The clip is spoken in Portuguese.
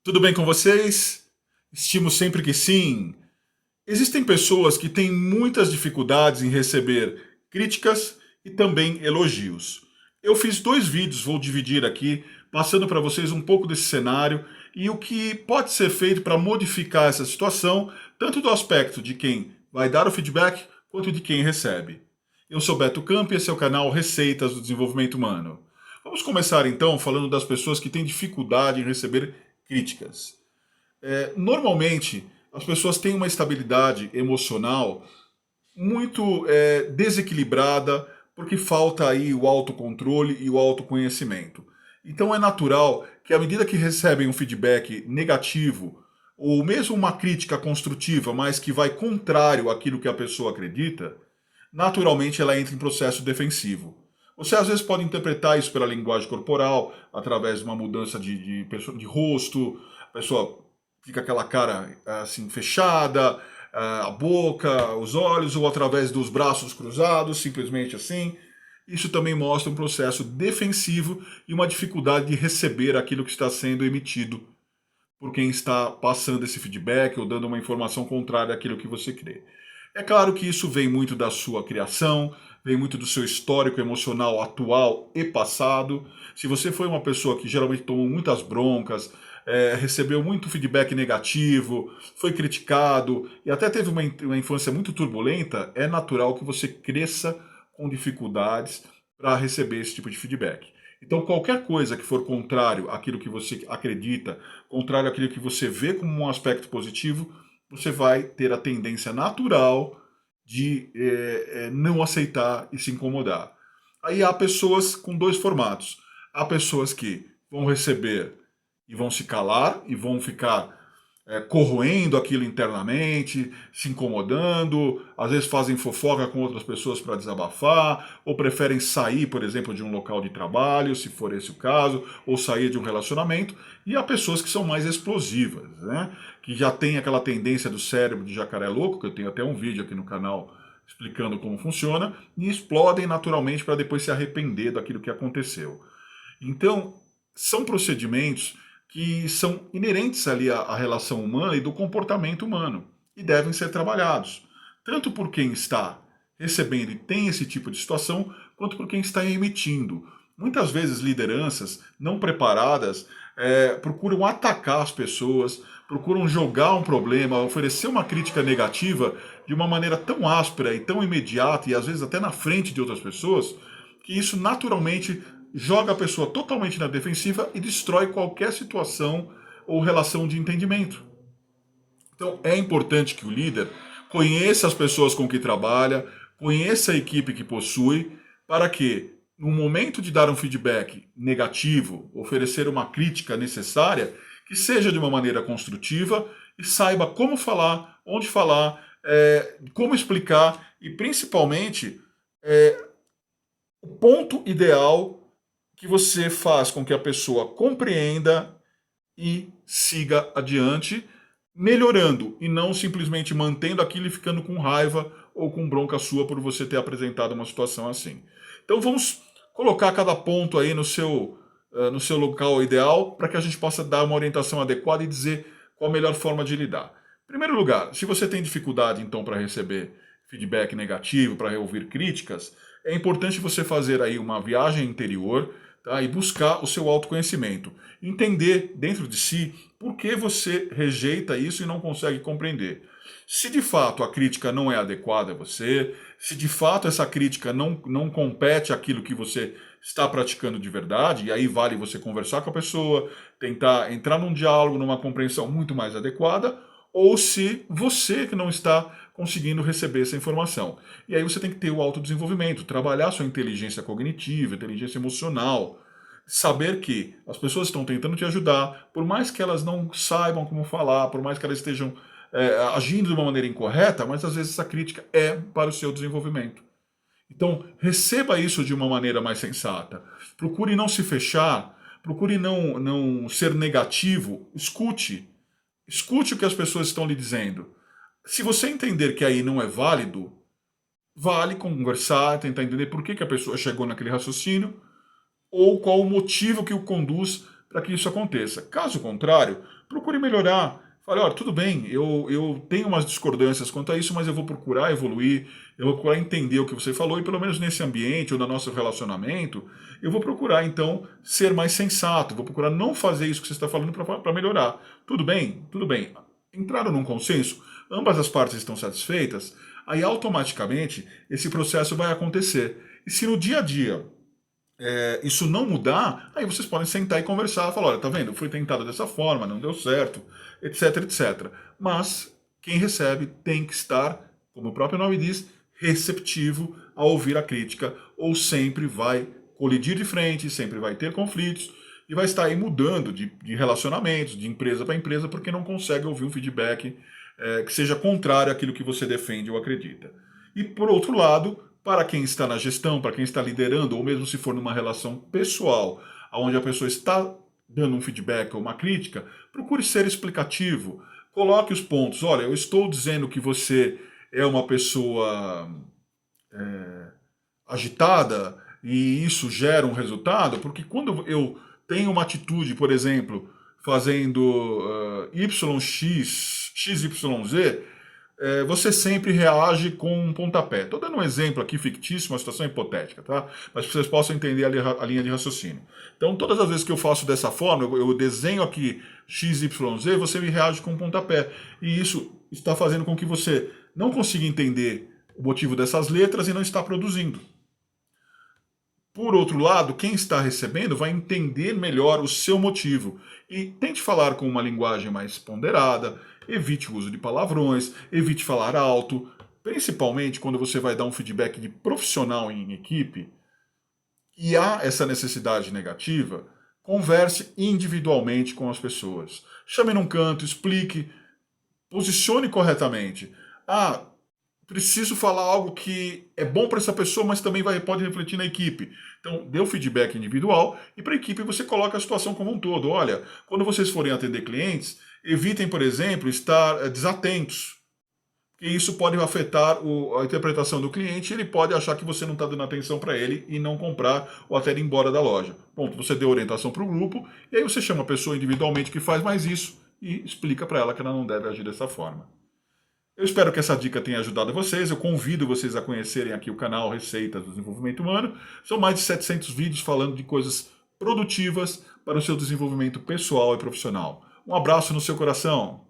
Tudo bem com vocês? Estimo sempre que sim. Existem pessoas que têm muitas dificuldades em receber críticas e também elogios. Eu fiz dois vídeos, vou dividir aqui, passando para vocês um pouco desse cenário e o que pode ser feito para modificar essa situação, tanto do aspecto de quem vai dar o feedback, quanto de quem recebe. Eu sou Beto Camp e esse é o canal Receitas do Desenvolvimento Humano. Vamos começar então falando das pessoas que têm dificuldade em receber críticas. Normalmente, as pessoas têm uma estabilidade emocional muito desequilibrada, porque falta aí o autocontrole e o autoconhecimento. Então é natural que à medida que recebem um feedback negativo, ou mesmo uma crítica construtiva, mas que vai contrário àquilo que a pessoa acredita, naturalmente ela entra em processo defensivo. Você às vezes pode interpretar isso pela linguagem corporal, através de uma mudança de rosto, a pessoa fica aquela cara assim fechada, a boca, os olhos, ou através dos braços cruzados, simplesmente assim. Isso também mostra um processo defensivo e uma dificuldade de receber aquilo que está sendo emitido por quem está passando esse feedback ou dando uma informação contrária àquilo que você crê. É claro que isso vem muito da sua criação, vem muito do seu histórico emocional atual e passado. Se você foi uma pessoa que geralmente tomou muitas broncas, recebeu muito feedback negativo, foi criticado e até teve uma infância muito turbulenta, é natural que você cresça com dificuldades para receber esse tipo de feedback. Então, qualquer coisa que for contrário àquilo que você acredita, contrário àquilo que você vê como um aspecto positivo, você vai ter a tendência natural de não aceitar e se incomodar. Aí há pessoas com dois formatos. Há pessoas que vão receber e vão se calar e vão ficar corroendo aquilo internamente, se incomodando, às vezes fazem fofoca com outras pessoas para desabafar, ou preferem sair, por exemplo, de um local de trabalho, se for esse o caso, ou sair de um relacionamento. E há pessoas que são mais explosivas, né? Que já tem aquela tendência do cérebro de jacaré louco, que eu tenho até um vídeo aqui no canal explicando como funciona, e explodem naturalmente para depois se arrepender daquilo que aconteceu. Então, são procedimentos que são inerentes ali à relação humana e do comportamento humano e devem ser trabalhados, tanto por quem está recebendo e tem esse tipo de situação, quanto por quem está emitindo. Muitas vezes lideranças não preparadas procuram atacar as pessoas, procuram jogar um problema, oferecer uma crítica negativa de uma maneira tão áspera e tão imediata e às vezes até na frente de outras pessoas, que isso naturalmente joga a pessoa totalmente na defensiva e destrói qualquer situação ou relação de entendimento. Então é importante que o líder conheça as pessoas com que trabalha, conheça a equipe que possui, para que, no momento de dar um feedback negativo, oferecer uma crítica necessária, que seja de uma maneira construtiva e saiba como falar, onde falar, como explicar e principalmente o ponto ideal que você faz com que a pessoa compreenda e siga adiante, melhorando e não simplesmente mantendo aquilo e ficando com raiva ou com bronca sua por você ter apresentado uma situação assim. Então vamos colocar cada ponto aí no seu local ideal para que a gente possa dar uma orientação adequada e dizer qual a melhor forma de lidar. Em primeiro lugar, se você tem dificuldade então para receber feedback negativo, para ouvir críticas, é importante você fazer aí uma viagem interior, tá? E buscar o seu autoconhecimento. Entender dentro de si por que você rejeita isso e não consegue compreender. Se de fato a crítica não é adequada a você, se de fato essa crítica não compete aquilo que você está praticando de verdade, e aí vale você conversar com a pessoa, tentar entrar num diálogo, numa compreensão muito mais adequada, ou se você que não está conseguindo receber essa informação. E aí você tem que ter o autodesenvolvimento, trabalhar sua inteligência cognitiva, inteligência emocional, saber que as pessoas estão tentando te ajudar, por mais que elas não saibam como falar, por mais que elas estejam agindo de uma maneira incorreta, mas às vezes essa crítica é para o seu desenvolvimento. Então, receba isso de uma maneira mais sensata. Procure não se fechar, procure não ser negativo, escute. Escute o que as pessoas estão lhe dizendo. Se você entender que aí não é válido, vale conversar, tentar entender por que a pessoa chegou naquele raciocínio, ou qual o motivo que o conduz para que isso aconteça. Caso contrário, procure melhorar. Fale, olha, tudo bem, eu tenho umas discordâncias quanto a isso, mas eu vou procurar evoluir, eu vou procurar entender o que você falou, e pelo menos nesse ambiente ou no nosso relacionamento, eu vou procurar, então, ser mais sensato, vou procurar não fazer isso que você está falando para melhorar. Tudo bem? Tudo bem. Entraram num consenso, ambas as partes estão satisfeitas, aí automaticamente esse processo vai acontecer. E se no dia a dia isso não mudar, aí vocês podem sentar e conversar, falar, olha, tá vendo, foi tentado dessa forma, não deu certo, etc, etc. Mas quem recebe tem que estar, como o próprio nome diz, receptivo a ouvir a crítica, ou sempre vai colidir de frente, sempre vai ter conflitos, e vai estar aí mudando de relacionamentos, de empresa para empresa, porque não consegue ouvir um feedback que seja contrário àquilo que você defende ou acredita. E por outro lado, para quem está na gestão, para quem está liderando, ou mesmo se for numa relação pessoal, onde a pessoa está dando um feedback ou uma crítica, procure ser explicativo. Coloque os pontos. Olha, eu estou dizendo que você é uma pessoa agitada e isso gera um resultado, porque quando eu tenho uma atitude, por exemplo, fazendo XYZ, você sempre reage com um pontapé. Estou dando um exemplo aqui fictício, uma situação hipotética, tá? Mas vocês possam entender a linha de raciocínio. Então, todas as vezes que eu faço dessa forma, eu desenho aqui XYZ, você me reage com um pontapé. E isso está fazendo com que você não consiga entender o motivo dessas letras e não está produzindo. Por outro lado, quem está recebendo vai entender melhor o seu motivo e tente falar com uma linguagem mais ponderada, evite o uso de palavrões, evite falar alto, principalmente quando você vai dar um feedback de profissional em equipe e há essa necessidade negativa, converse individualmente com as pessoas. Chame num canto, explique, posicione corretamente. Ah, preciso falar algo que é bom para essa pessoa, mas também pode refletir na equipe. Então, dê o feedback individual e para a equipe você coloca a situação como um todo. Olha, quando vocês forem atender clientes, evitem, por exemplo, estar desatentos. Porque isso pode afetar a interpretação do cliente, ele pode achar que você não está dando atenção para ele e não comprar ou até ir embora da loja. Ponto, você deu orientação para o grupo e aí você chama a pessoa individualmente que faz mais isso e explica para ela que ela não deve agir dessa forma. Eu espero que essa dica tenha ajudado vocês. Eu convido vocês a conhecerem aqui o canal Receitas do Desenvolvimento Humano. São mais de 700 vídeos falando de coisas produtivas para o seu desenvolvimento pessoal e profissional. Um abraço no seu coração.